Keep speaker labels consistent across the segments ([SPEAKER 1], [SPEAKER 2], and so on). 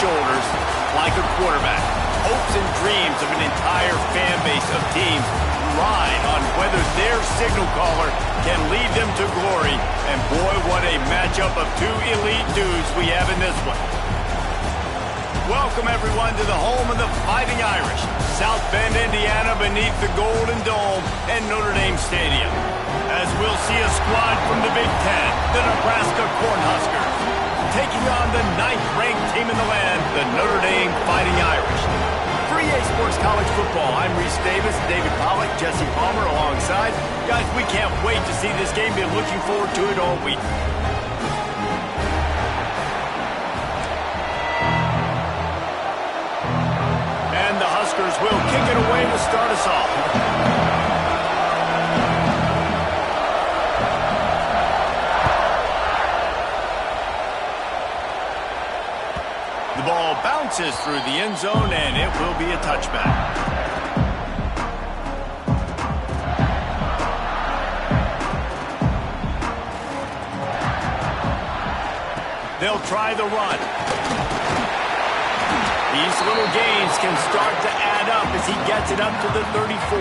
[SPEAKER 1] shoulders like a quarterback. Hopes and dreams of an entire fan base of teams ride on whether their signal caller can lead them to glory. And boy, what a matchup of two elite dudes we have in this one. Welcome, everyone, to the home of the Fighting Irish, South Bend, Indiana, beneath the Golden Dome and Notre Dame Stadium. As we'll see a squad from the Big Ten, the Nebraska Cornhuskers, taking on the 9th-ranked team in the land, the Notre Dame Fighting Irish. For EA Sports College Football, I'm Reese Davis, David Pollack, Jesse Palmer alongside. Guys, we can't wait to see this game. Been looking forward to it all week. And the Huskers will kick it away to start us off. The ball bounces through the end zone, and it will be a touchback. They'll try the run. These little gains can start to add up as he gets it up to the 34.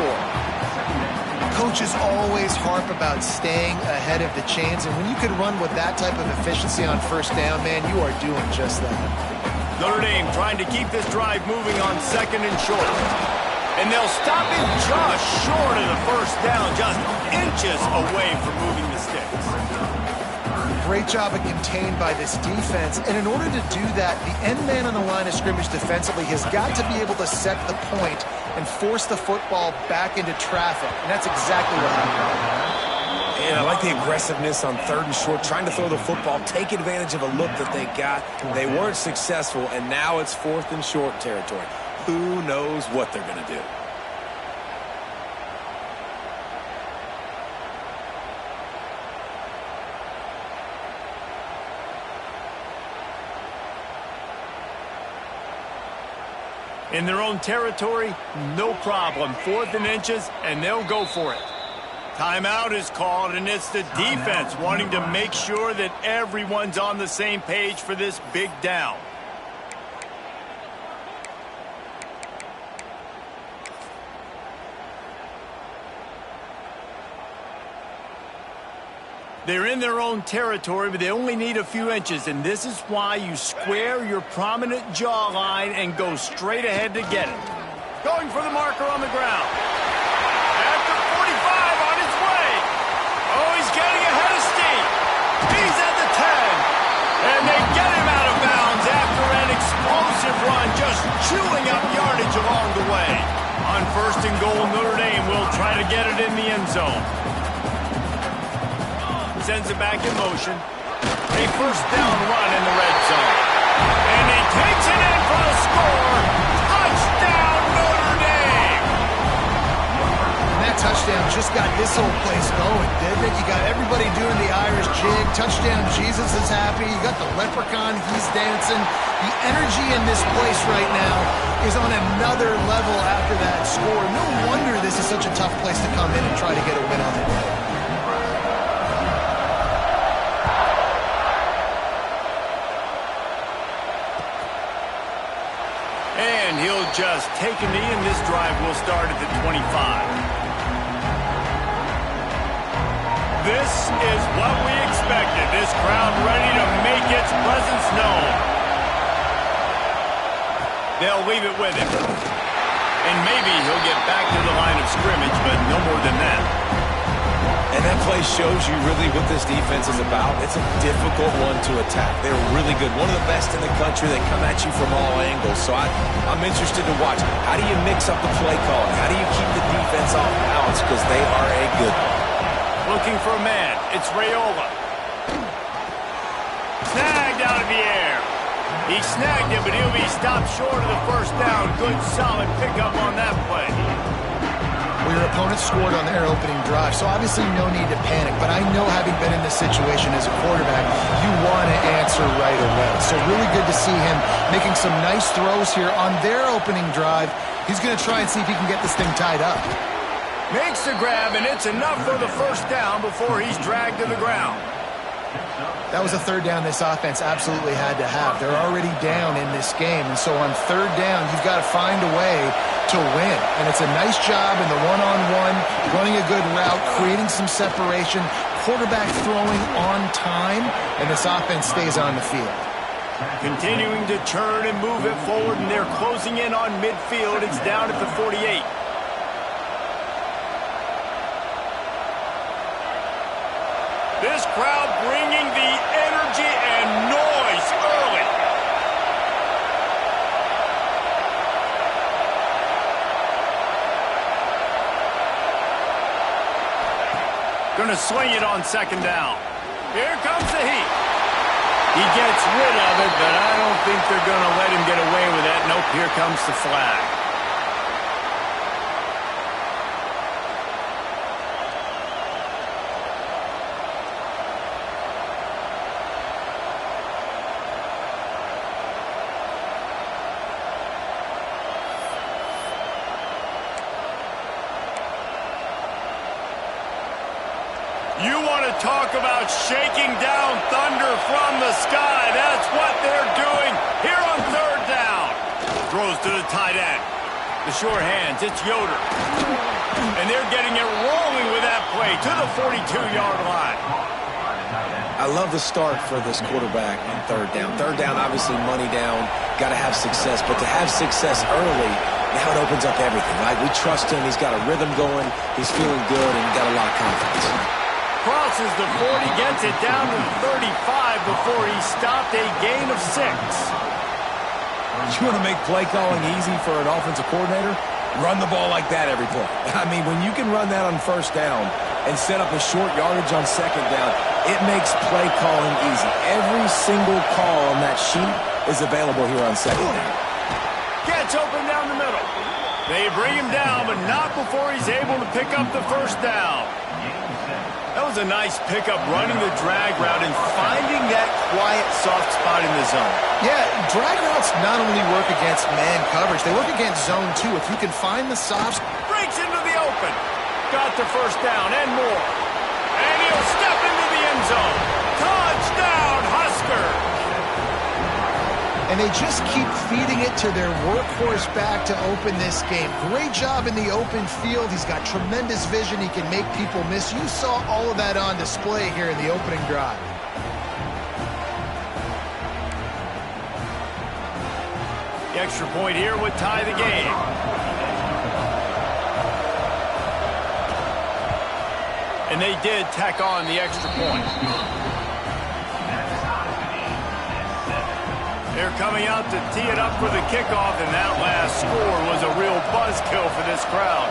[SPEAKER 2] Coaches always harp about staying ahead of the chains, and when you can run with that type of efficiency on first down, man, you are doing just that.
[SPEAKER 1] Notre Dame trying to keep this drive moving on 2nd and short. And they'll stop it just short of the first down, just inches away from moving the sticks.
[SPEAKER 2] Great job of contained by this defense. And in order to do that, the end man on the line of scrimmage defensively has got to be able to set the point and force the football back into traffic. And that's exactly what happened.
[SPEAKER 3] And I like the aggressiveness on 3rd and short, trying to throw the football, take advantage of a look that they got. They weren't successful, and now it's 4th and short territory. Who knows what they're going to do?
[SPEAKER 1] In their own territory, no problem. 4th and inches, and they'll go for it. Timeout is called, and it's the defense wanting to make sure that everyone's on the same page for this big down. They're in their own territory, but they only need a few inches, and this is why you square your prominent jawline and go straight ahead to get it. Going for the marker on the ground. After 45 on his way. Oh, he's getting ahead of steam. He's at the 10. And they get him out of bounds after an explosive run, just chewing up yardage along the way. On 1st and goal, Notre Dame will try to get it in the end zone. Sends it back in motion. A first down run in the red zone. And he takes it in for the score. Touchdown, Notre Dame!
[SPEAKER 2] And that touchdown just got this whole place going, didn't it? You got everybody doing the Irish jig. Touchdown, Jesus is happy. You got the leprechaun, he's dancing. The energy in this place right now is on another level after that score. No wonder this is such a tough place to come in and try to get a win on the day.
[SPEAKER 1] And he'll just take a knee, and this drive will start at the 25. This is what we expected. This crowd ready to make its presence known. They'll leave it with him. And maybe he'll get back to the line of scrimmage, but no more than that.
[SPEAKER 3] And that play shows you really what this defense is about. It's a difficult one to attack. They're really good. One of the best in the country. They come at you from all angles. So I'm interested to watch. How do you mix up the play calling? How do you keep the defense off balance? Because they are a good one.
[SPEAKER 1] Looking for a man. It's Raiola. Snagged out of the air. He snagged it, but he'll be stopped short of the first down. Good, solid pickup on that play.
[SPEAKER 2] Well, your opponent scored on their opening drive, so obviously no need to panic. But I know, having been in this situation as a quarterback, you want to answer right away. So really good to see him making some nice throws here on their opening drive. He's going to try and see if he can get this thing tied up.
[SPEAKER 1] Makes the grab, and it's enough for the first down before he's dragged to the ground.
[SPEAKER 2] That was a third down this offense absolutely had to have. They're already down in this game, and so on third down, you've got to find a way to win. And it's a nice job in the one-on-one, running a good route, creating some separation, quarterback throwing on time, and this offense stays on the field.
[SPEAKER 1] Continuing to turn and move it forward, and they're closing in on midfield. It's down at the 48. This crowd bringing the energy and noise early. Gonna swing it on second down. Here comes the heat. He gets rid of it, but I don't think they're gonna let him get away with that. Nope, here comes the flag. You want to talk about shaking down thunder from the sky. That's what they're doing here on third down. Throws to the tight end. The sure hands, it's Yoder. And they're getting it rolling with that play to the 42-yard line.
[SPEAKER 3] I love the start for this quarterback in third down. Third down, obviously money down, got to have success. But to have success early, now it opens up everything, right? We trust him. He's got a rhythm going. He's feeling good, and got a lot of confidence.
[SPEAKER 1] Crosses the 40, gets it down to the 35 before he stopped a gain of 6.
[SPEAKER 3] You want to make play calling easy for an offensive coordinator? Run the ball like that every play. I mean, when you can run that on first down and set up a short yardage on second down, it makes play calling easy. Every single call on that sheet is available here on second down.
[SPEAKER 1] Gets open down the middle. They bring him down, but not before he's able to pick up the first down. That was a nice pickup, running the drag route and finding that quiet, soft spot in the zone.
[SPEAKER 2] Yeah, drag routes not only work against man coverage, they work against zone too. If you can find the softs.
[SPEAKER 1] Breaks into the open. Got the first down and more. And he'll step into the end zone. Touchdown, Huskers!
[SPEAKER 2] And they just keep feeding it to their workhorse back to open this game. Great job in the open field. He's got tremendous vision. He can make people miss. You saw all of that on display here in the opening drive.
[SPEAKER 1] The extra point here would tie the game. And they did tack on the extra point. They're coming out to tee it up for the kickoff, and that last score was a real buzzkill for this crowd.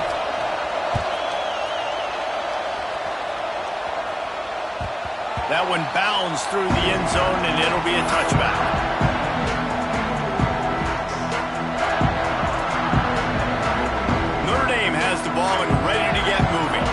[SPEAKER 1] That one bounds through the end zone, and it'll be a touchback. Notre Dame has the ball and ready to get moving.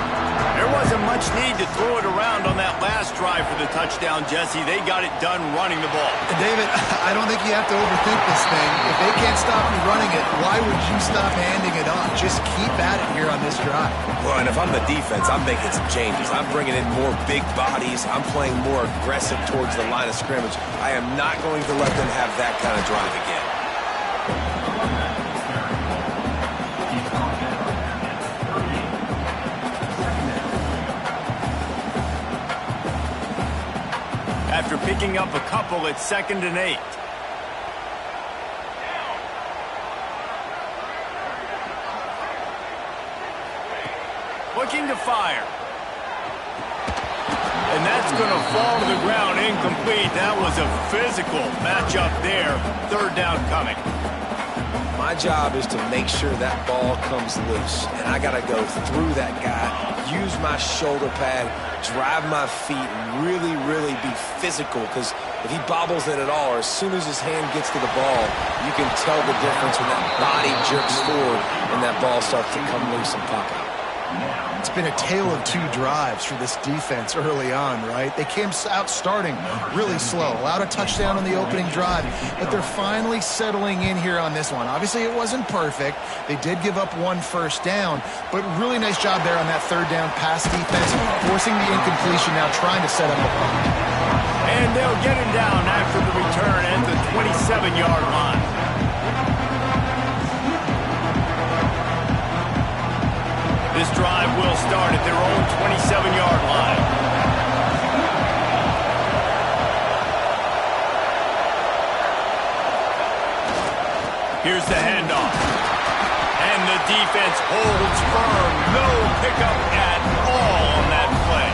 [SPEAKER 1] There wasn't much need to throw it around on that last drive for the touchdown, Jesse. They got it done running the ball.
[SPEAKER 2] And David, I don't think you have to overthink this thing. If they can't stop you running it, why would you stop handing it off? Just keep at it here on this drive.
[SPEAKER 3] Well, and if I'm the defense, I'm making some changes. I'm bringing in more big bodies. I'm playing more aggressive towards the line of scrimmage. I am not going to let them have that kind of drive again.
[SPEAKER 1] After picking up a couple, it's 2nd and 8. Looking to fire. And that's going to fall to the ground incomplete. That was a physical matchup there. 3rd down coming.
[SPEAKER 3] My job is to make sure that ball comes loose, and I got to go through that guy, use my shoulder pad, drive my feet, and really, really be physical, because if he bobbles it at all, or as soon as his hand gets to the ball, you can tell the difference when that body jerks forward and that ball starts to come loose and pop out.
[SPEAKER 2] It's been a tale of 2 drives for this defense early on, right? They came out starting really slow, allowed a touchdown on the opening drive, but they're finally settling in here on this one. Obviously, it wasn't perfect. They did give up 1 first down, but really nice job there on that 3rd down pass defense, forcing the incompletion, now trying to set up a punt.
[SPEAKER 1] And they'll get him down after the return at the 27-yard line. This drive will start at their own 27-yard line. Here's the handoff. And the defense holds firm. No pickup at all on that play.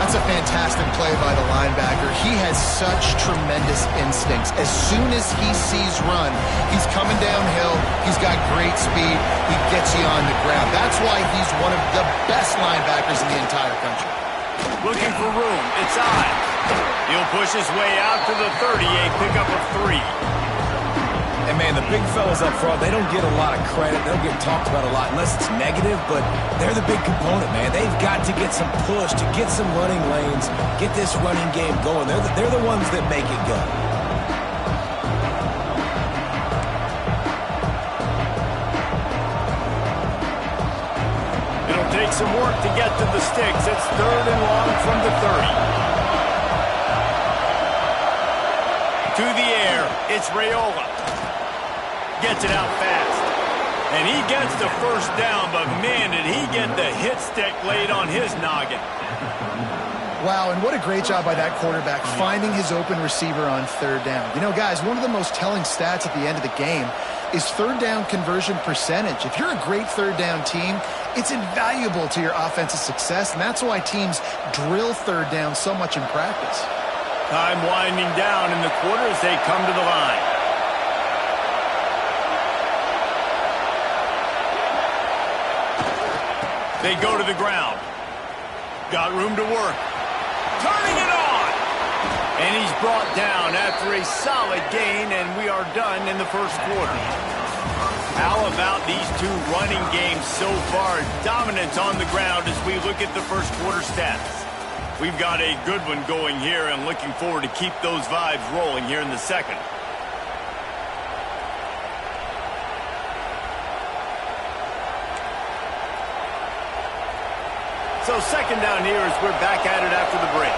[SPEAKER 2] That's a fantastic play by the linebacker. He has such tremendous instincts. As soon as he sees run, he's coming downhill. He's got great speed. He gets you on the ground. That's why he's one of the best linebackers in the entire country.
[SPEAKER 1] Looking for room. It's Ives. He'll push his way out to the 30, a pickup of 3.
[SPEAKER 3] And, man, the big fellas up front, they don't get a lot of credit. They don't get talked about a lot unless it's negative, but they're the big component, man. They've got to get some push, to get some running lanes, get this running game going. They're the ones that make it go.
[SPEAKER 1] It'll take some work to get to the sticks. It's 3rd and long from the 30. To the air, it's Raiola. Gets it out fast. And he gets the first down, but man, did he get the hit stick laid on his noggin.
[SPEAKER 2] Wow, and what a great job by that quarterback finding his open receiver on 3rd down. You know, guys, one of the most telling stats at the end of the game is 3rd down conversion percentage. If you're a great 3rd down team, it's invaluable to your offensive success, and that's why teams drill 3rd down so much in practice.
[SPEAKER 1] Time winding down in the quarter as they come to the line. They go to the ground. Got room to work. Turning it on! And he's brought down after a solid gain, and we are done in the first quarter. How about these two running games so far? Dominance on the ground as we look at the first quarter stats. We've got a good one going here and looking forward to keep those vibes rolling here in the second. So second down here as we're back at it after the break.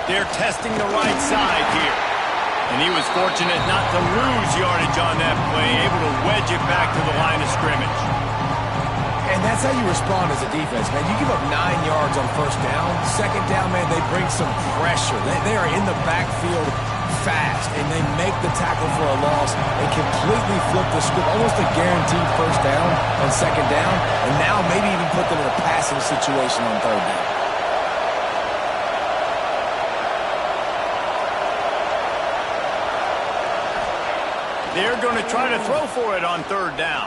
[SPEAKER 1] They're testing the right side here. And he was fortunate not to lose yardage on that play, able to wedge it back to the line of scrimmage.
[SPEAKER 3] And that's how you respond as a defense, man. You give up 9 yards on first down. Second down, man, they bring some pressure. They are in the backfield fast, and they make the tackle for a loss and completely flip the script. Almost a guaranteed first down on second down, and now maybe even put them in a passing situation on 3rd down.
[SPEAKER 1] They're going to try to throw for it on 3rd down.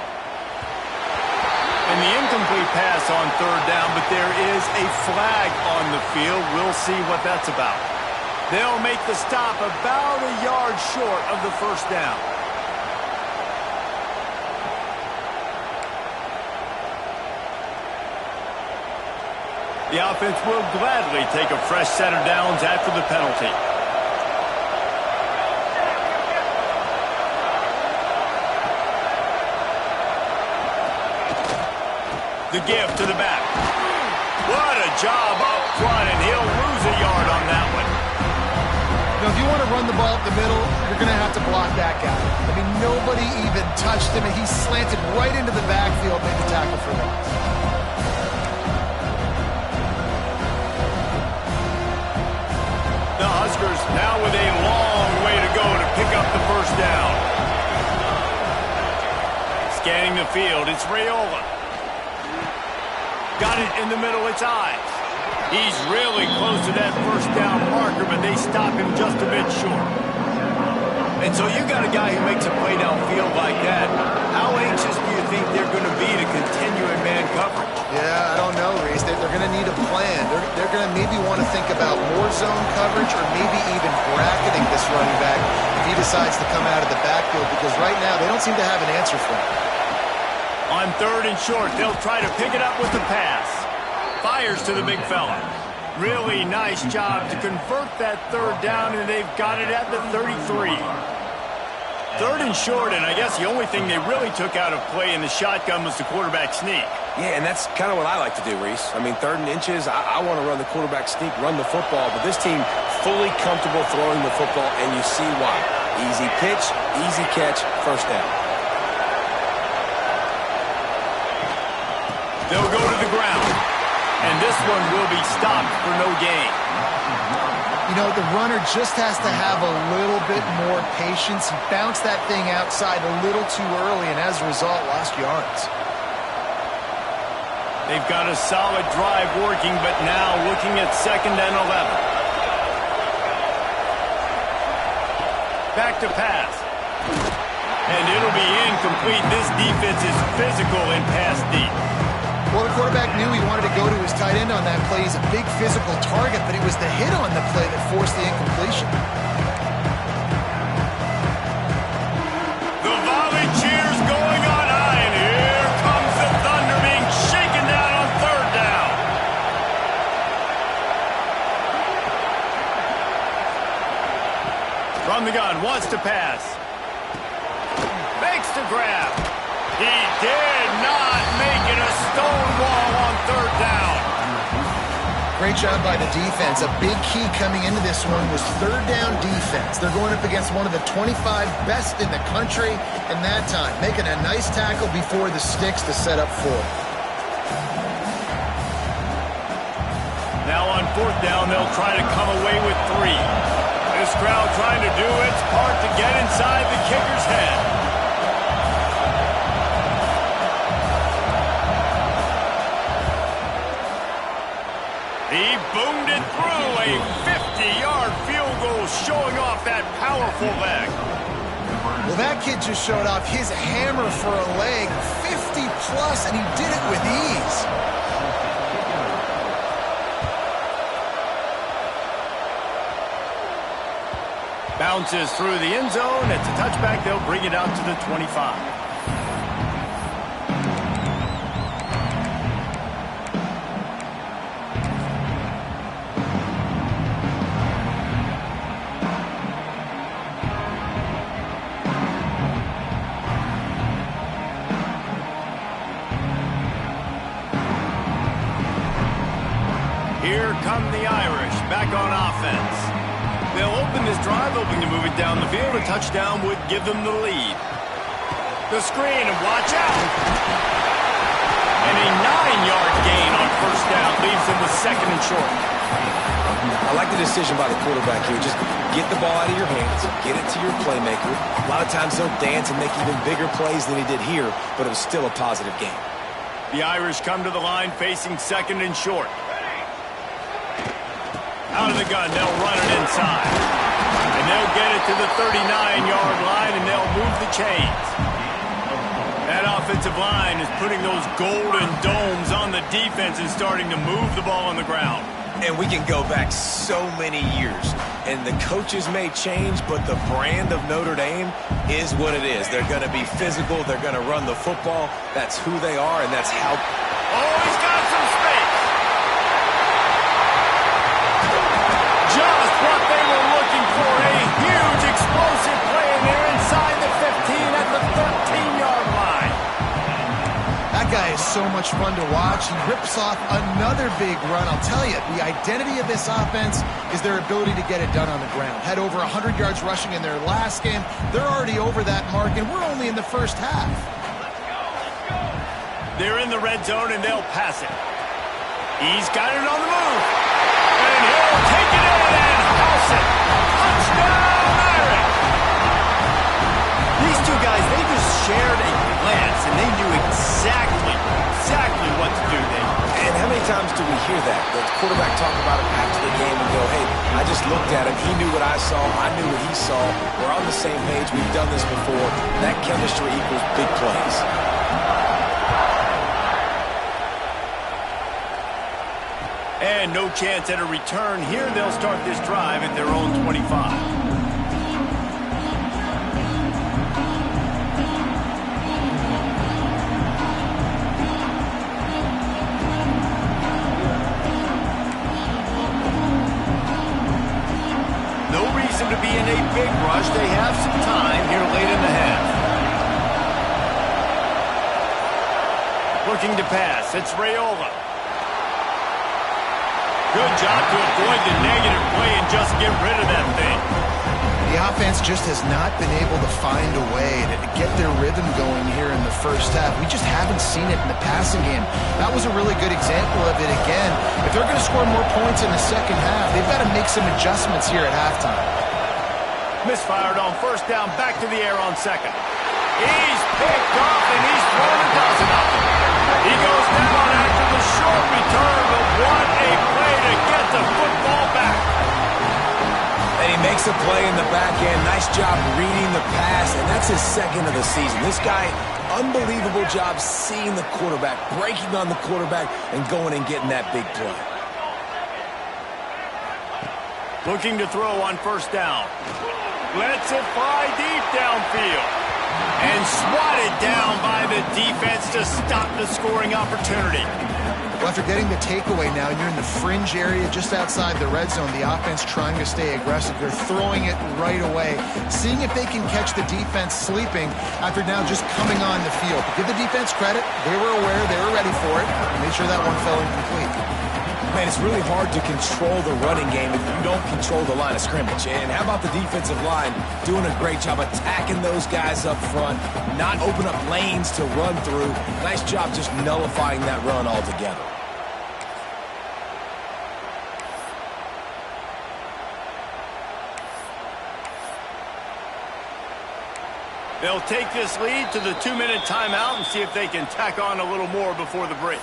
[SPEAKER 1] And the incomplete pass on 3rd down, but there is a flag on the field. We'll see what that's about. They'll make the stop about a yard short of the first down. The offense will gladly take a fresh set of downs after the penalty. The give to the back. What a job up front, and he'll lose a yard on that one.
[SPEAKER 2] Now, if you want to run the ball up the middle, you're going to have to block that guy. I mean, nobody even touched him, and he slanted right into the backfield, made the tackle for loss.
[SPEAKER 1] The Huskers now with a long way to go to pick up the first down. Scanning the field, it's Raiola. Got it in the middle, it's Ives. He's really close to that first down marker, but they stop him just a bit short. And so you got a guy who makes a play downfield like that. How anxious do you think they're going to be to continue in man coverage?
[SPEAKER 2] Yeah, I don't know, Reese. They're going to need a plan. They're going to maybe want to think about more zone coverage or maybe even bracketing this running back if he decides to come out of the backfield, because right now they don't seem to have an answer for him.
[SPEAKER 1] On 3rd and short, they'll try to pick it up with the pass. Fires to the big fella. Really nice job to convert that 3rd down, and they've got it at the 33. 3rd and short, and I guess the only thing they really took out of play in the shotgun was the quarterback sneak.
[SPEAKER 3] Yeah, and that's kind of what I like to do, Reese. I mean, 3rd and inches, I want to run the quarterback sneak, run the football, but this team fully comfortable throwing the football, and you see why. Easy pitch, easy catch, first down.
[SPEAKER 1] They'll go to the ground, and this one will be stopped for no gain.
[SPEAKER 2] You know, the runner just has to have a little bit more patience. He bounced that thing outside a little too early, and as a result, lost yards.
[SPEAKER 1] They've got a solid drive working, but now looking at 2nd and 11. Back to pass. And it'll be incomplete. This defense is physical and pass deep.
[SPEAKER 2] Well, the quarterback knew he wanted to go to his tight end on that play. He's a big physical target, but it was the hit on the play that forced the incompletion.
[SPEAKER 1] The volley cheers going on high, and here comes the Thunder being shaken down on 3rd down. From the gun, wants to pass. Makes the grab. He did not make it a stone wall on 3rd down.
[SPEAKER 2] Great job by the defense. A big key coming into this one was 3rd down defense. They're going up against one of the 25 best in the country, and that time making a nice tackle before the sticks to set up 4.
[SPEAKER 1] Now on 4th down, they'll try to come away with 3. This crowd trying to do its part to get inside the kicker's head. He boomed it through, a 50-yard field goal showing off that powerful leg.
[SPEAKER 2] Well, that kid just showed off his hammer for a leg, 50-plus, and he did it with ease.
[SPEAKER 1] Bounces through the end zone. It's a touchback. They'll bring it out to the 25. Here come the Irish back on offense. They'll open this drive, hoping to move it down the field. A touchdown would give them the lead. The screen, and watch out. And a 9-yard gain on 1st down leaves them with 2nd and short.
[SPEAKER 3] I like the decision by the quarterback here. Just get the ball out of your hands, get it to your playmaker. A lot of times they'll dance and make even bigger plays than he did here, but it was still a positive game.
[SPEAKER 1] The Irish come to the line facing 2nd and short. Out of the gun, they'll run it inside. And they'll get it to the 39-yard line, and they'll move the chains. That offensive line is putting those golden domes on the defense and starting to move the ball on the ground.
[SPEAKER 3] And we can go back so many years. And the coaches may change, but the brand of Notre Dame is what it is. They're going to be physical. They're going to run the football. That's who they are, and that's how...
[SPEAKER 1] Oh, he's got some space. Just what they were looking for. A huge explosive play, and they're inside the 15 at the 13-yard line.
[SPEAKER 2] That guy is so much fun to watch. He rips off another big run. I'll tell you, the identity of this offense is their ability to get it done on the ground. Had over 100 yards rushing in their last game. They're already over that mark, and we're only in the first half.
[SPEAKER 1] They're in the red zone, and they'll pass it. He's got it on the move. And he'll take it in and house it. Touchdown, Irish! These two guys, they just shared a glance, and they knew exactly what to do there.
[SPEAKER 3] And how many times do we hear that? The quarterback talk about it after the game and go, hey, I just looked at him. He knew what I saw. I knew what he saw. We're on the same page. We've done this before. That chemistry equals big plays.
[SPEAKER 1] And no chance at a return here. They'll start this drive at their own 25. them to be in a big rush. They have some time here late in the half. Looking to pass. It's Raiola. Good job to avoid the negative play and just get rid of that thing.
[SPEAKER 2] The offense just has not been able to find a way to get their rhythm going here in the first half. We just haven't seen it in the passing game. That was a really good example of it again. If they're going to score more points in the second half, they've got to make some adjustments here at halftime.
[SPEAKER 1] Misfired on first down, back to the air on second. He's picked off and he's thrown a dozen of them. He goes down after the short return, but what a play to get the football back.
[SPEAKER 3] And he makes a play in the back end. Nice job reading the pass, and that's his second of the season. This guy, unbelievable job seeing the quarterback, breaking on the quarterback, and going and getting that big play.
[SPEAKER 1] Looking to throw on first down. Lets it fly deep downfield. And swatted down by the defense to stop the scoring opportunity.
[SPEAKER 2] Well, after getting the takeaway now, you're in the fringe area just outside the red zone. The offense trying to stay aggressive. They're throwing it right away, seeing if they can catch the defense sleeping after now just coming on the field. Give the defense credit. They were aware. They were ready for it. Made sure that one fell incomplete.
[SPEAKER 3] Man, it's really hard to control the running game if you don't control the line of scrimmage. And how about the defensive line doing a great job attacking those guys up front, not open up lanes to run through. Nice job just nullifying that run altogether.
[SPEAKER 1] They'll take this lead to the 2-minute timeout and see if they can tack on a little more before the break.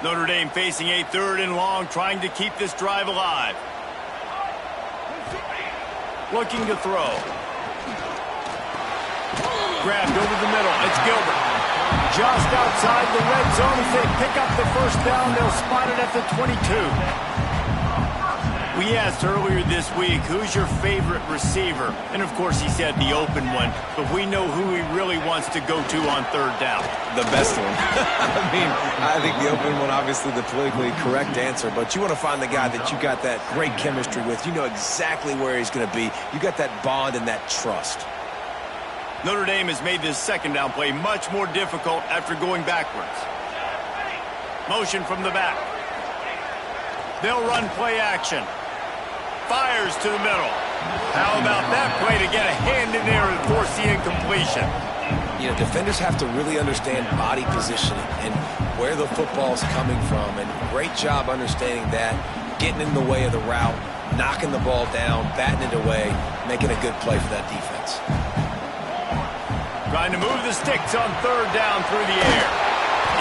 [SPEAKER 1] Notre Dame facing a 3rd and long, trying to keep this drive alive. Looking to throw. Grabbed over the middle. It's Gilbert. Just outside the red zone. If they pick up the first down, they'll spot it at the 22. We asked earlier this week, who's your favorite receiver? And, of course, he said the open one. But we know who he really wants to go to on 3rd down.
[SPEAKER 3] The best one. I think the open one, obviously the politically correct answer. But you want to find the guy that you got that great chemistry with. You know exactly where he's going to be. You got that bond and that trust.
[SPEAKER 1] Notre Dame has made this 2nd down play much more difficult after going backwards. Motion from the back. They'll run play action. Fires to the middle. How about that play to get a hand in there and force the incompletion?
[SPEAKER 3] You know, defenders have to really understand body positioning and where the football's coming from. And great job understanding that, getting in the way of the route, knocking the ball down, batting it away, making a good play for that defense.
[SPEAKER 1] Trying to move the sticks on 3rd down through the air.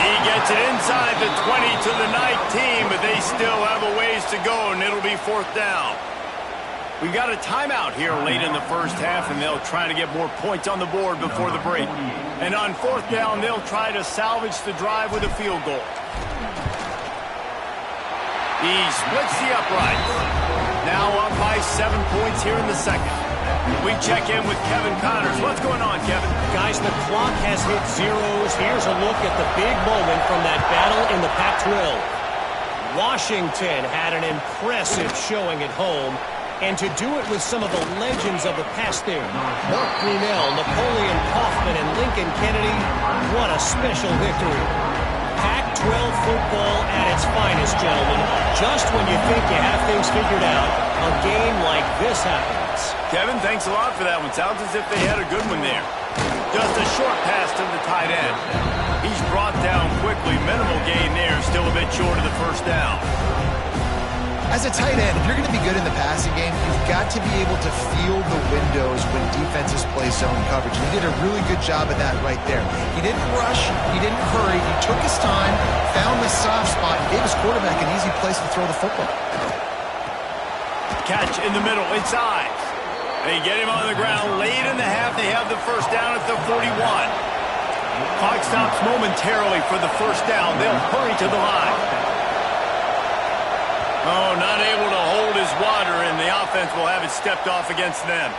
[SPEAKER 1] He gets it inside the 20 to the 19, but they still have a ways to go, and it'll be 4th down. We've got a timeout here late in the first half, and they'll try to get more points on the board before the break. And on 4th down, they'll try to salvage the drive with a field goal. He splits the uprights. Now up by 7 points here in the second. We check in with Kevin Connors. What's going on, Kevin?
[SPEAKER 4] Guys, the clock has hit zeros. Here's a look at the big moment from that battle in the Pac-12. Washington had an impressive showing at home, and to do it with some of the legends of the past there. Mark Brunell, Napoleon Kaufman, and Lincoln Kennedy. What a special victory. Pac-12 football at its finest, gentlemen. Just when you think you have things figured out, a game like this happens.
[SPEAKER 1] Kevin, thanks a lot for that one. Sounds as if they had a good one there. Just a short pass to the tight end. He's brought down quickly. Minimal gain there. Still a bit short of the first down.
[SPEAKER 2] As a tight end, if you're going to be good in the passing game, you've got to be able to feel the windows when defenses play zone coverage. And he did a really good job of that right there. He didn't rush. He didn't hurry. He took his time, found the soft spot, and gave his quarterback an easy place to throw the football.
[SPEAKER 1] Catch in the middle. Inside. They get him on the ground. Late in the half, they have the first down at the 41. Clock stops momentarily for the first down. They'll hurry to the line. Oh, not able to hold his water, and the offense will have it stepped off against them.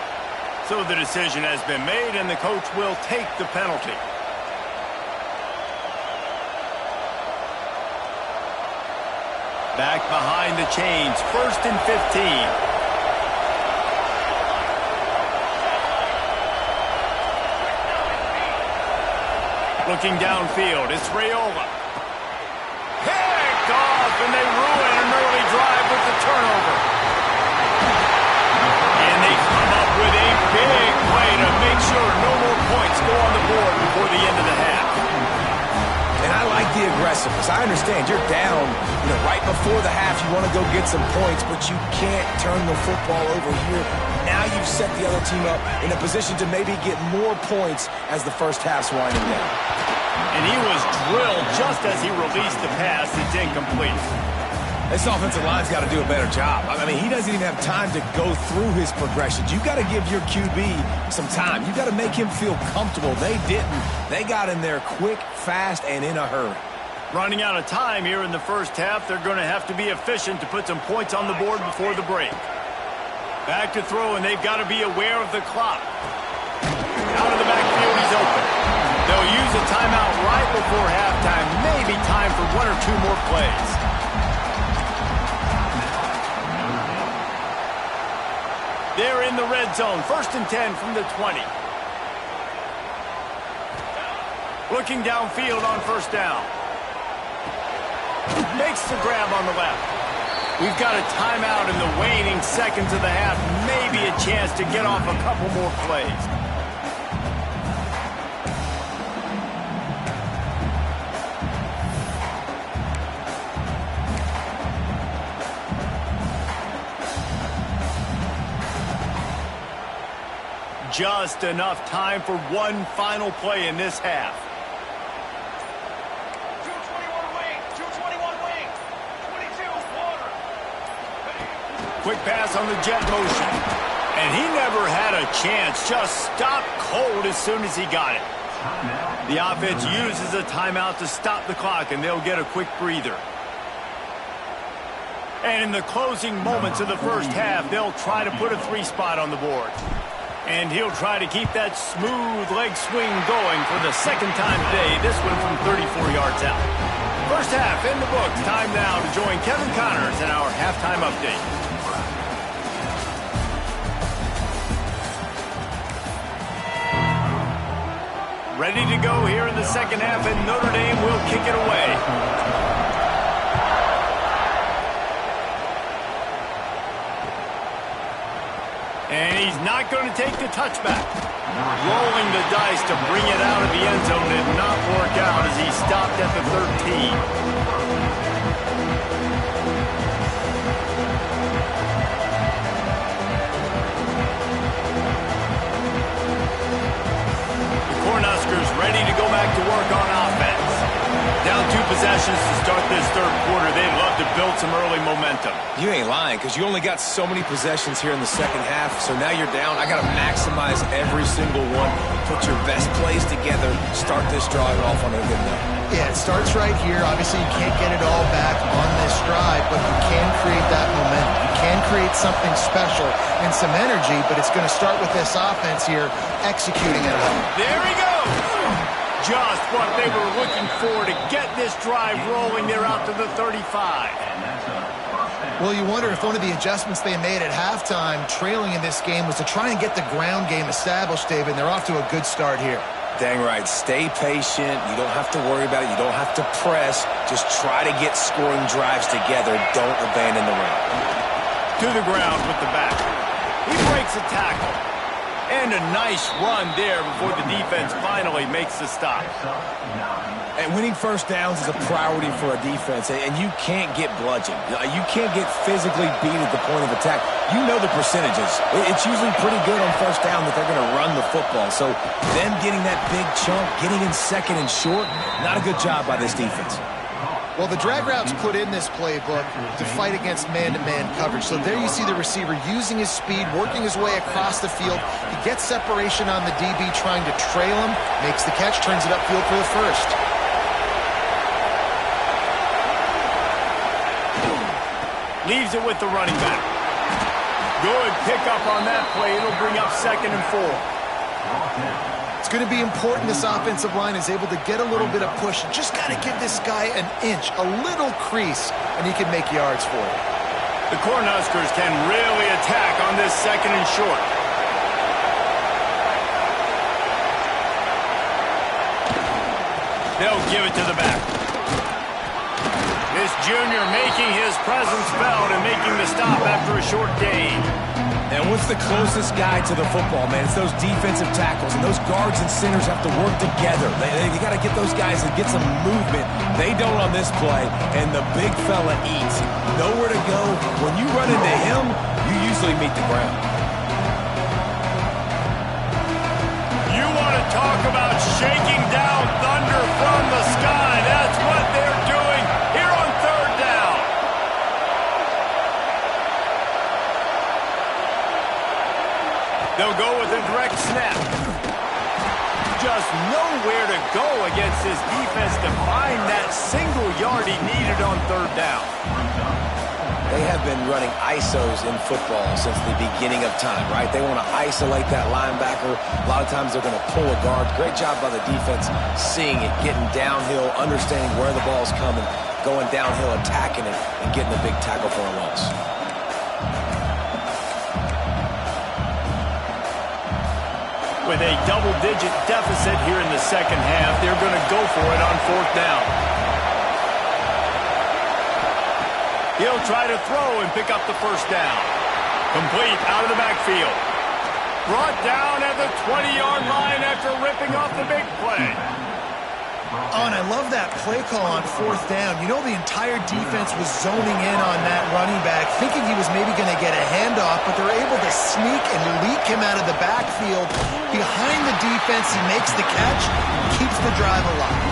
[SPEAKER 1] So the decision has been made, and the coach will take the penalty. Back behind the chains, 1st and 15. Looking downfield, it's Raiola. Picked off, and they ruin an early drive with the turnover. And they come up with a big play to make sure no more points go on the board before the end of the half.
[SPEAKER 3] And I like the aggressiveness. I understand you're down, right before the half. You want to go get some points, but you can't turn the football over here. Now you've set the other team up in a position to maybe get more points as the first half's winding down.
[SPEAKER 1] And he was drilled just as he released the pass. It's incomplete.
[SPEAKER 3] This offensive line's got to do a better job. I mean, he doesn't even have time to go through his progressions. You've got to give your QB some time. You've got to make him feel comfortable. They didn't. They got in there quick, fast, and in a hurry.
[SPEAKER 1] Running out of time here in the first half. They're going to have to be efficient to put some points on the board before the break. Back to throw, and they've got to be aware of the clock. Out of the backfield, he's open. They'll use a timeout right before halftime. Maybe time for 1 or 2 more plays. They're in the red zone. 1st and 10 from the 20. Looking downfield on 1st down. Makes the grab on the left. We've got a timeout in the waning seconds of the half. Maybe a chance to get off a couple more plays. Just enough time for one final play in this half.
[SPEAKER 5] 221 wing, 221 wing, 22 water.
[SPEAKER 1] Quick pass on the jet motion. And he never had a chance. Just stopped cold as soon as he got it. The offense uses a timeout to stop the clock, and they'll get a quick breather. And in the closing moments of the first half, they'll try to put a 3 spot on the board. And he'll try to keep that smooth leg swing going for the 2nd time today, this one from 34 yards out. First half in the books. Time now to join Kevin Connors in our halftime update. Ready to go here in the second half, and Notre Dame will kick it away. And he's not going to take the touchback. Rolling the dice to bring it out of the end zone did not work out as he stopped at the 13. The Cornhuskers ready to go back to work on offense. Down 2 possessions to start this 3rd quarter. They'd love to build some early momentum.
[SPEAKER 3] You ain't lying, because you only got so many possessions here in the second half, so now you're down. I got to maximize every single one. Put your best plays together. Start this drive off on a good note.
[SPEAKER 2] Yeah, it starts right here. Obviously, you can't get it all back on this drive, but you can create that momentum. You can create something special and some energy, but it's going to start with this offense here executing at home.
[SPEAKER 1] There he goes! Just what they were looking for to get this drive rolling. They're out to the 35.
[SPEAKER 2] Well, you wonder if one of the adjustments they made at halftime, trailing in this game, was to try and get the ground game established, David. They're off to a good start here.
[SPEAKER 3] Dang right. Stay patient. You don't have to worry about it. You don't have to press. Just try to get scoring drives together. Don't abandon the run.
[SPEAKER 1] To the ground with the back. He breaks a tackle. And a nice run there before the defense finally makes the stop.
[SPEAKER 3] And winning first downs is a priority for a defense, and you can't get bludgeoned. You can't get physically beat at the point of attack. You know the percentages. It's usually pretty good on first down that they're going to run the football. So them getting that big chunk, getting in 2nd and short, not a good job by this defense.
[SPEAKER 2] Well, the drag routes put in this playbook to fight against man-to-man coverage. So there you see the receiver using his speed, working his way across the field. He gets separation on the DB, trying to trail him, makes the catch, turns it upfield for the first.
[SPEAKER 1] Leaves it with the running back. Good pickup on that play. It'll bring up 2nd and 4.
[SPEAKER 2] It's going to be important this offensive line is able to get a little bit of push. You just got to give this guy an inch, a little crease, and he can make yards for you.
[SPEAKER 1] The Cornhuskers can really attack on this 2nd and short. They'll give it to the back. This junior making his presence felt and making the stop after a short gain.
[SPEAKER 3] And what's the closest guy to the football, man? It's those defensive tackles, and those guards and centers have to work together. They got to get those guys and get some movement. They don't on this play, and the big fella eats. Nowhere to go. When you run into him, you usually meet the ground.
[SPEAKER 1] You want to talk about shaking down thunder from the sky. That's what they're doing here on 3rd down. They'll go with a direct snap. Just nowhere to go against this defense to find that single yard he needed on 3rd down.
[SPEAKER 3] They have been running ISOs in football since the beginning of time, right? They want to isolate that linebacker. A lot of times they're going to pull a guard. Great job by the defense seeing it, getting downhill, understanding where the ball's coming, going downhill, attacking it, and getting a big tackle for a loss.
[SPEAKER 1] With a double-digit deficit here in the 2nd half, they're going to go for it on 4th down. He'll try to throw and pick up the 1st down. Complete out of the backfield. Brought down at the 20-yard line after ripping off the big play.
[SPEAKER 2] Oh, and I love that play call on 4th down. You know, the entire defense was zoning in on that running back, thinking he was maybe going to get a handoff, but they're able to sneak and leak him out of the backfield. Behind the defense, he makes the catch, keeps the drive alive.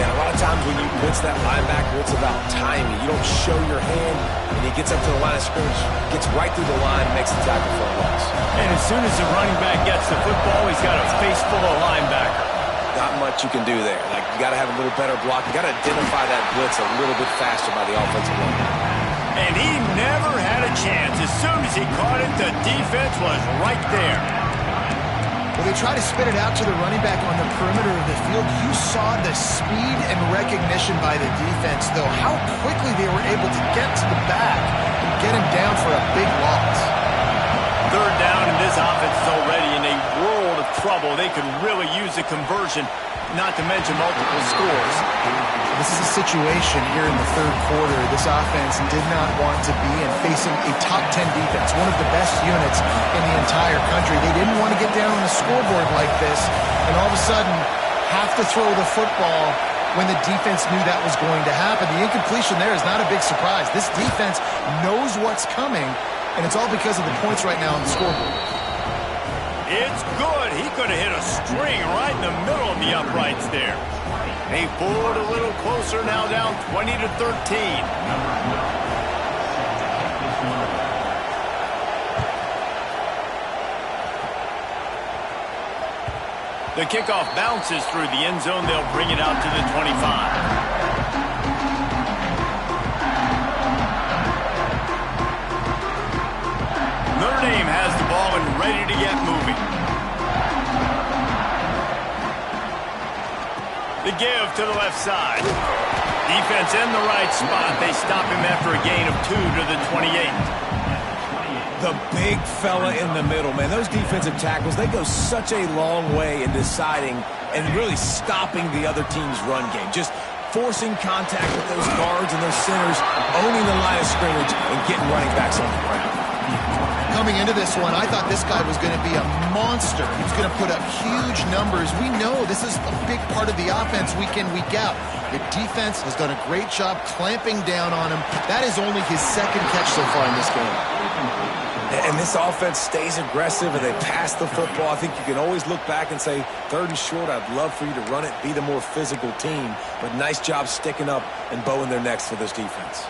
[SPEAKER 3] Man, a lot of times when you blitz that linebacker, it's about timing. You don't show your hand, and he gets up to the line of scrimmage, gets right through the line, and makes the tackle for a loss.
[SPEAKER 1] And as soon as the running back gets the football, he's got a face full of linebacker.
[SPEAKER 3] Not much you can do there. Like, you got to have a little better block. You got to identify that blitz a little bit faster by the offensive line.
[SPEAKER 1] And he never had a chance. As soon as he caught it, the defense was right there.
[SPEAKER 2] Well, they try to spit it out to the running back on the perimeter of the field. You saw the speed and recognition by the defense, though, how quickly they were able to get to the back and get him down for a big loss.
[SPEAKER 1] 3rd down, and this offense is already in a world of trouble. They could really use a conversion, not to mention multiple scores.
[SPEAKER 2] This is a situation here in the 3rd quarter this offense did not want to be in, facing a top 10 defense, one of the best units in the entire country. They didn't want to get down on the scoreboard like this and all of a sudden have to throw the football when the defense knew that was going to happen. The incompletion there is not a big surprise. This defense knows what's coming, and it's all because of the points right now on the scoreboard.
[SPEAKER 1] It's good. He could have hit a string right in the middle of the uprights there. They pulled a little closer, now down 20-13. The kickoff bounces through the end zone. They'll bring it out to the 25. Notre Dame has the ball and ready to get moving. The give to the left side. Defense in the right spot. They stop him after a gain of 2 to the 28.
[SPEAKER 3] The big fella in the middle, man. Those defensive tackles, they go such a long way in deciding and really stopping the other team's run game. Just forcing contact with those guards and those centers, owning the line of scrimmage, and getting running backs on the ground.
[SPEAKER 2] Coming into this one, I thought this guy was going to be a monster. He was going to put up huge numbers. We know this is a big part of the offense week in, week out. The defense has done a great job clamping down on him. That is only his 2nd catch so far in this game.
[SPEAKER 3] And this offense stays aggressive and they pass the football. I think you can always look back and say, 3rd and short, I'd love for you to run it, be the more physical team. But nice job sticking up and bowing their necks for this defense.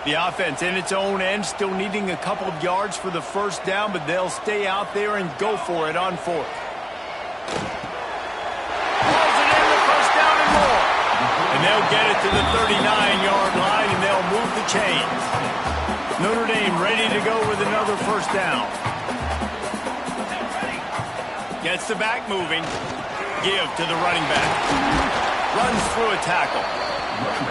[SPEAKER 1] The offense in its own end, still needing a couple of yards for the 1st down, but they'll stay out there and go for it on 4th. Pulls it in the 1st down and more. And they'll get it to the 39-yard line, and they'll move the chains. Notre Dame ready to go with another first down. Gets the back moving. Give to the running back. Runs through a tackle.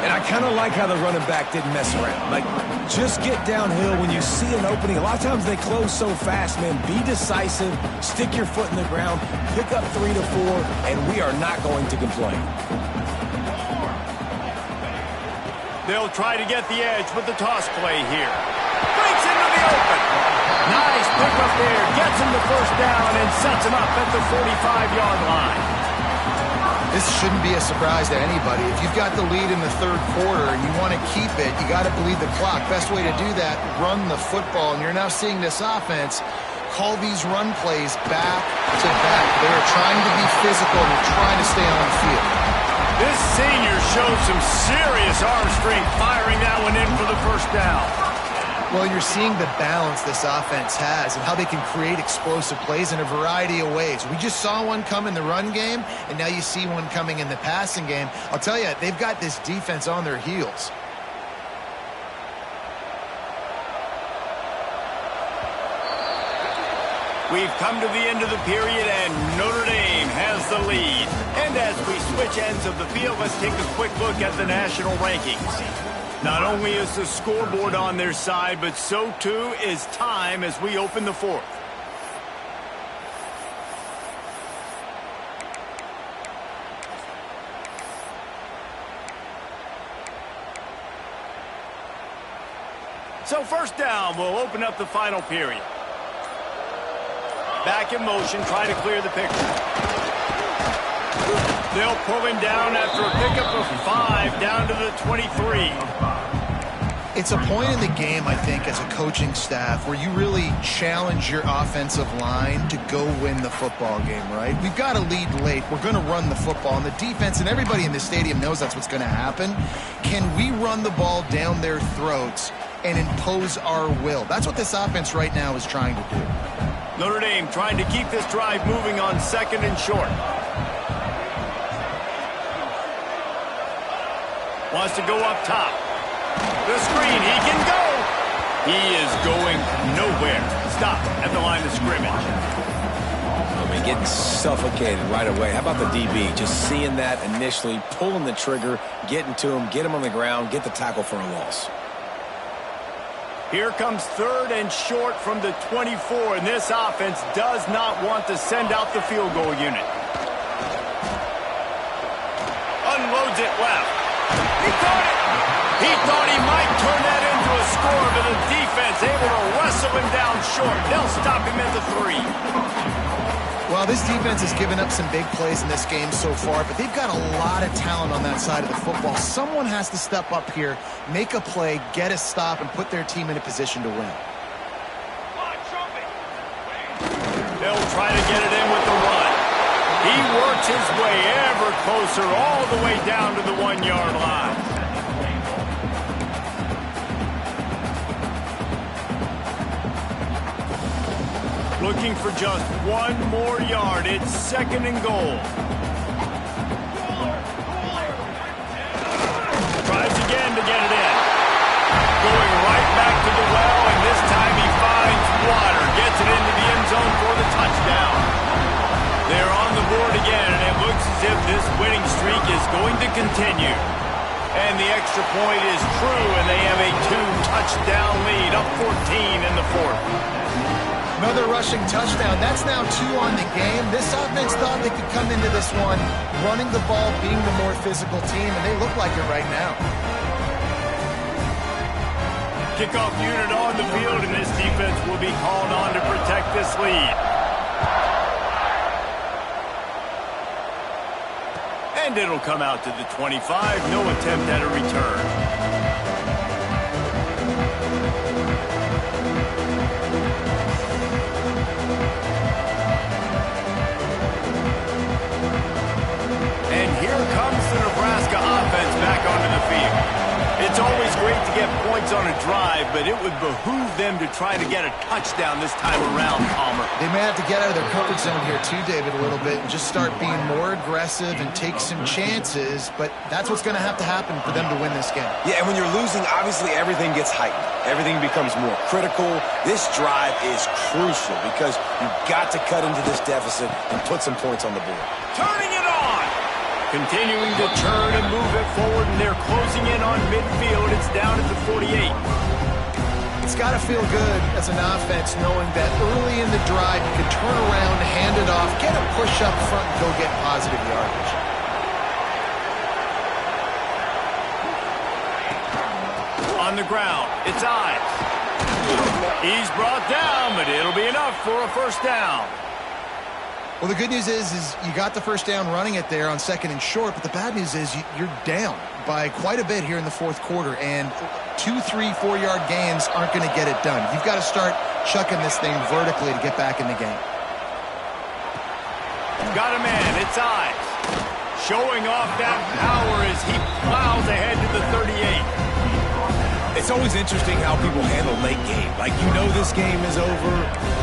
[SPEAKER 3] And I kind of like how the running back didn't mess around. Like, just get downhill when you see an opening. A lot of times they close so fast, man. Be decisive. Stick your foot in the ground. Pick up 3 to 4, and we are not going to complain.
[SPEAKER 1] They'll try to get the edge with the toss play here. Breaks into the open. Nice pickup there. Gets him the first down and sets him up at the 45-yard line.
[SPEAKER 2] This shouldn't be a surprise to anybody. If you've got the lead in the third quarter and you want to keep it, you got to bleed the clock. Best way to do that, run the football. And you're now seeing this offense call these run plays back to back. They're trying to be physical and they're trying to stay on the field.
[SPEAKER 1] This senior showed some serious arm strength firing that one in for the first down.
[SPEAKER 2] Well, you're seeing the balance this offense has and how they can create explosive plays in a variety of ways. We just saw one come in the run game, and now you see one coming in the passing game. I'll tell you, they've got this defense on their heels.
[SPEAKER 1] We've come to the end of the period, and Notre Dame has the lead. And as we switch ends of the field, let's take a quick look at the national rankings. Not only is the scoreboard on their side, but so too is time as we open the fourth. So first down, we'll open up the final period. Back in motion, try to clear the picture. They'll pull him down after a pickup of 5 down to the 23.
[SPEAKER 2] It's a point in the game, I think, as a coaching staff where you really challenge your offensive line to go win the football game, right? We've got to lead late. We're going to run the football. And the defense and everybody in the stadium knows that's what's going to happen. Can we run the ball down their throats and impose our will? That's what this offense right now is trying to do.
[SPEAKER 1] Notre Dame trying to keep this drive moving on second and short. Wants to go up top. The screen, he can go. He is going nowhere. Stop at the line of scrimmage.
[SPEAKER 3] I mean, getting suffocated right away. How about the DB? Just seeing that initially, pulling the trigger, getting to him, get him on the ground, get the tackle for a loss.
[SPEAKER 1] Here comes third and short from the 24, and this offense does not want to send out the field goal unit. Unloads it left. He caught it. He thought he might turn that into a score, but the defense able to wrestle him down short. They'll stop him at the 3.
[SPEAKER 2] Well, this defense has given up some big plays in this game so far, but they've got a lot of talent on that side of the football. Someone has to step up here, make a play, get a stop, and put their team in a position to win.
[SPEAKER 1] They'll try to get it in with the run. He works his way ever closer all the way down to the 1-yard line. Looking for just 1 more yard. It's second and goal. Tries again to get it in. Going right back to the well, and this time he finds water. Gets it into the end zone for the touchdown. They're on the board again, and it looks as if this winning streak is going to continue. And the extra point is true, and they have a 2-touchdown lead, up 14 in the fourth.
[SPEAKER 2] Another rushing touchdown. That's now 2 on the game. This offense thought they could come into this one running the ball, being the more physical team, and they look like it right now.
[SPEAKER 1] Kickoff unit on the field, and this defense will be called on to protect this lead. And it'll come out to the 25. No attempt at a return. And here comes the Nebraska offense back onto the field. It's always great to get points on a drive, but it would behoove them to try to get a touchdown this time around, Palmer.
[SPEAKER 2] They may have to get out of their comfort zone here too, David, a little bit and just start being more aggressive and take some chances, but that's what's going to have to happen for them to win this game.
[SPEAKER 3] Yeah, and when you're losing, obviously everything gets heightened. Everything becomes more critical. This drive is crucial because you've got to cut into this deficit and put some points on the board.
[SPEAKER 1] Turning it on! Continuing to turn and move it forward, and they're closing in on midfield. It's down at the 48.
[SPEAKER 2] It's got to feel good as an offense knowing that early in the drive you can turn around, hand it off, get a push up front, and go get positive yardage.
[SPEAKER 1] On the ground, it's Ives. He's brought down, but it'll be enough for a first down.
[SPEAKER 2] Well, the good news is you got the first down running it there on 2nd and short, but the bad news is you're down by quite a bit here in the 4th quarter, and 2, 3, 4-yard gains aren't going to get it done. You've got to start chucking this thing vertically to get back in the game.
[SPEAKER 1] Got a man, it's Ives. Showing off that power as he plows ahead to the 38.
[SPEAKER 3] It's always interesting how people handle late game. Like, you know this game is over.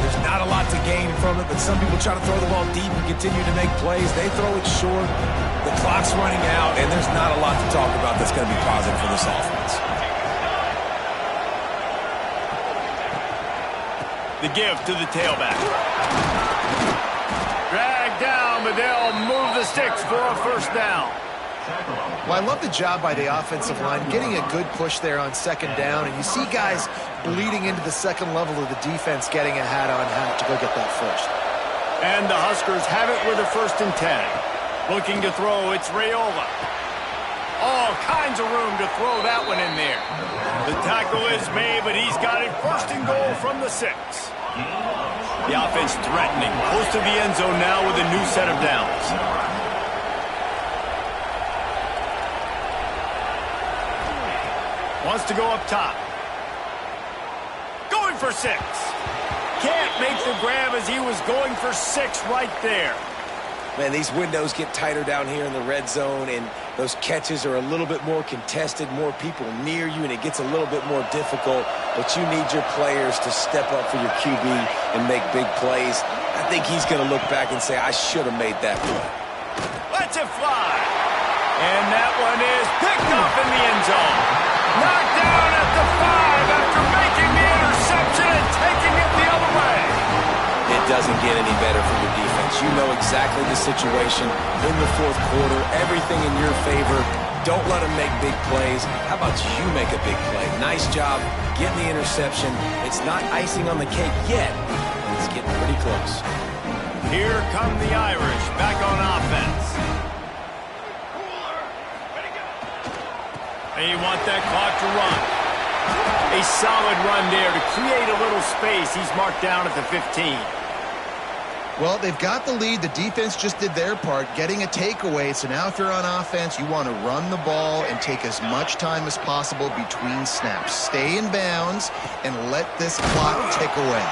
[SPEAKER 3] There's not a lot to gain from it, but some people try to throw the ball deep and continue to make plays. They throw it short. The clock's running out, and there's not a lot to talk about that's going to be positive for this offense.
[SPEAKER 1] The give to the tailback. Dragged down, but they'll move the sticks for a first down.
[SPEAKER 2] Well, I love the job by the offensive line, getting a good push there on 2nd down, and you see guys bleeding into the 2nd level of the defense getting a hat on hat to go get that first.
[SPEAKER 1] And the Huskers have it with a 1st and 10. Looking to throw, it's Raiola. All kinds of room to throw that one in there. The tackle is made, but he's got it 1st and goal from the 6. The offense threatening, close to the end zone now with a new set of downs. Wants to go up top. Going for 6. Can't make the grab as he was going for 6 right there.
[SPEAKER 3] Man, these windows get tighter down here in the red zone, and those catches are a little bit more contested, more people near you, and it gets a little bit more difficult. But you need your players to step up for your QB and make big plays. I think he's going to look back and say, I should have made that play.
[SPEAKER 1] Lets it fly. And that one is picked up in the end zone. Knocked down at the 5 after making the interception and taking it the other way.
[SPEAKER 3] It doesn't get any better for your defense. You know exactly the situation in the 4th quarter. Everything in your favor. Don't let them make big plays. How about you make a big play? Nice job getting the interception. It's not icing on the cake yet. It's getting pretty close.
[SPEAKER 1] Here come the Irish back on offense. And you want that clock to run. A solid run there to create a little space. He's marked down at the 15.
[SPEAKER 2] Well, they've got the lead. The defense just did their part, getting a takeaway. So now if you're on offense, you want to run the ball and take as much time as possible between snaps. Stay in bounds and let this clock tick away.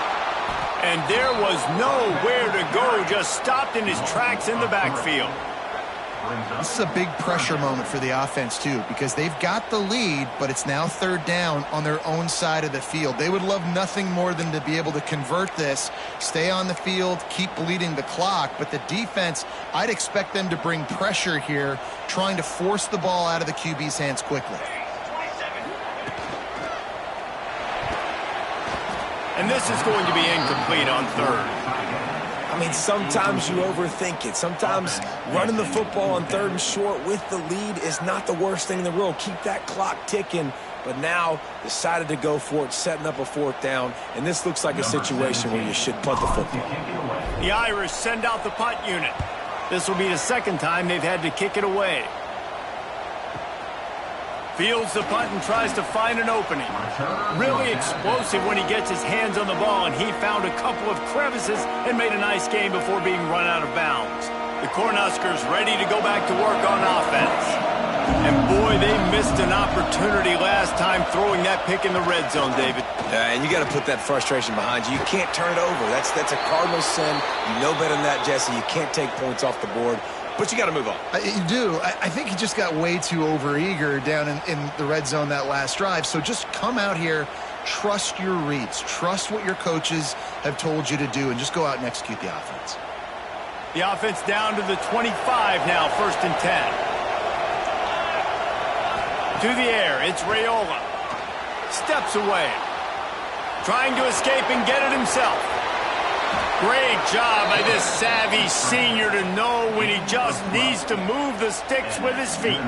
[SPEAKER 1] And there was nowhere to go, just stopped in his tracks in the backfield.
[SPEAKER 2] This is a big pressure moment for the offense, too, because they've got the lead, but it's now 3rd down on their own side of the field. They would love nothing more than to be able to convert this, stay on the field, keep bleeding the clock. But the defense, I'd expect them to bring pressure here, trying to force the ball out of the QB's hands quickly.
[SPEAKER 1] And this is going to be incomplete on 3rd.
[SPEAKER 3] I mean, sometimes you overthink it. Sometimes running the football on 3rd and short with the lead is not the worst thing in the world. Keep that clock ticking. But now decided to go for it, setting up a 4th down. And this looks like a situation where you should punt the football.
[SPEAKER 1] The Irish send out the punt unit. This will be the 2nd time they've had to kick it away. Fields the punt and tries to find an opening. Really explosive when he gets his hands on the ball, and he found a couple of crevices and made a nice game before being run out of bounds. The Cornhuskers ready to go back to work on offense. And boy, they missed an opportunity last time throwing that pick in the red zone, David.
[SPEAKER 3] And you got to put that frustration behind you. You can't turn it over. That's a cardinal sin. You know better than that, Jesse. You can't take points off the board. but you got to move on.
[SPEAKER 2] You do. I think he just got way too overeager down in the red zone that last drive. So just come out here, trust your reads, trust what your coaches have told you to do, and just go out and execute the offense.
[SPEAKER 1] The offense down to the 25 now, 1st and 10. To the air, it's Raiola. Steps away. Trying to escape and get it himself. Great job by this savvy senior to know when he just needs to move the sticks with his feet.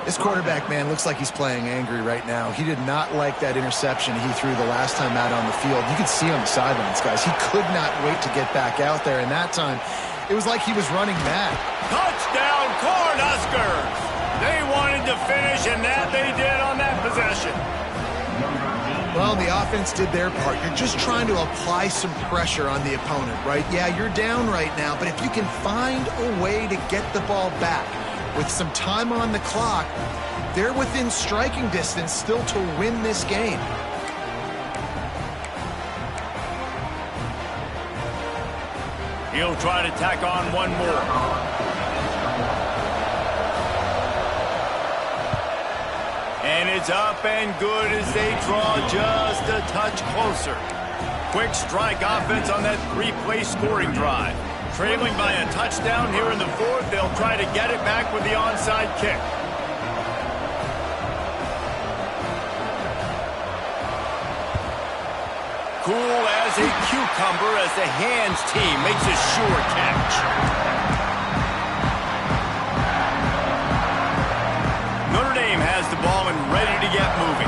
[SPEAKER 2] This quarterback, man, looks like he's playing angry right now. He did not like that interception he threw the last time out on the field. You could see on the sidelines, guys. He could not wait to get back out there, and that time it was like he was running mad.
[SPEAKER 1] Touchdown, Cornhuskers! They wanted to finish, and that they did on that possession.
[SPEAKER 2] Well, the offense did their part. You're just trying to apply some pressure on the opponent, right? Yeah, you're down right now, but if you can find a way to get the ball back with some time on the clock, they're within striking distance still to win this game.
[SPEAKER 1] He'll try to tack on one more. And it's up and good as they draw just a touch closer. Quick strike offense on that 3-play scoring drive. Trailing by a touchdown here in the 4th, they'll try to get it back with the onside kick. Cool as a cucumber as the hands team makes a sure catch. Notre Dame has the ball and ready to get moving.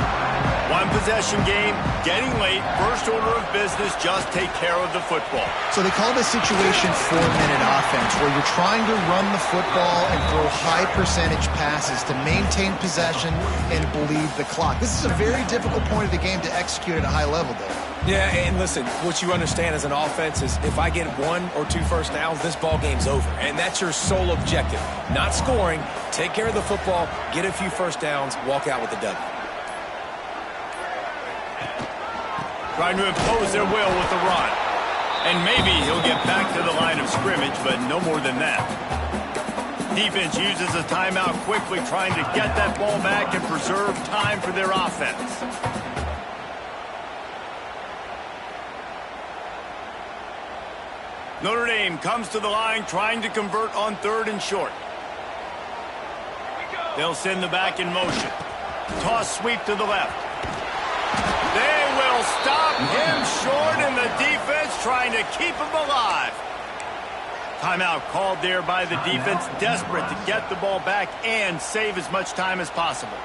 [SPEAKER 1] One possession game, getting late, first order of business, just take care of the football.
[SPEAKER 2] So they call this situation 4-minute offense, where you're trying to run the football and throw high percentage passes to maintain possession and bleed the clock. This is a very difficult point of the game to execute at a high level, Dave.
[SPEAKER 3] Yeah, and listen, what you understand as an offense is if I get 1 or 2 first downs, this ball game's over. And that's your sole objective. Not scoring, take care of the football, get a few first downs, walk out with the W.
[SPEAKER 1] Trying to impose their will with the run. And maybe he'll get back to the line of scrimmage, but no more than that. Defense uses a timeout quickly, trying to get that ball back and preserve time for their offense. Notre Dame comes to the line, trying to convert on 3rd and short. They'll send the back in motion. Toss sweep to the left. They will stop him short, and the defense trying to keep him alive. Timeout called there by the defense, desperate to get the ball back and save as much time as possible.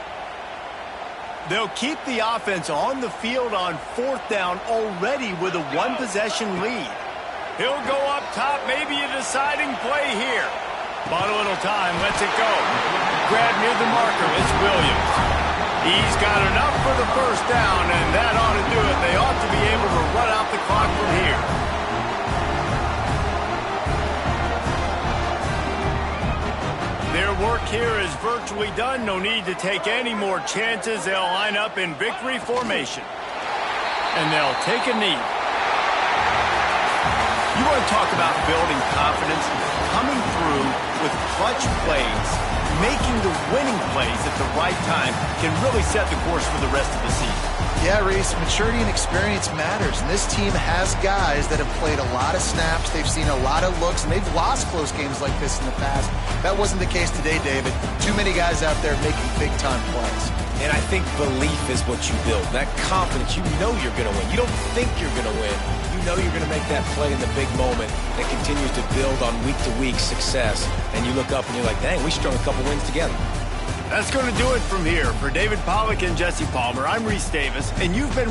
[SPEAKER 1] They'll keep the offense on the field on 4th down already with a 1-possession lead. He'll go up top, maybe a deciding play here. Bought a little time, lets it go. Grab near the marker, it's Williams. He's got enough for the first down, and that ought to do it. They ought to be able to run out the clock from here. Their work here is virtually done. No need to take any more chances. They'll line up in victory formation. And they'll take a knee. You want to talk about building confidence? Coming through with clutch plays, making the winning plays at the right time can really set the course for the rest of the season.
[SPEAKER 2] Yeah, Reese, maturity and experience matters, and this team has guys that have played a lot of snaps, they've seen a lot of looks, and they've lost close games like this in the past. That wasn't the case today, David. Too many guys out there making big-time plays.
[SPEAKER 3] And I think belief is what you build. That confidence, you know you're going to win. You don't think you're going to win. You know you're going to make that play in the big moment that continues to build on week-to-week success. And you look up and you're like, dang, we strung a couple wins together.
[SPEAKER 1] That's going to do it from here. For David Pollack and Jesse Palmer, I'm Reese Davis, and you've been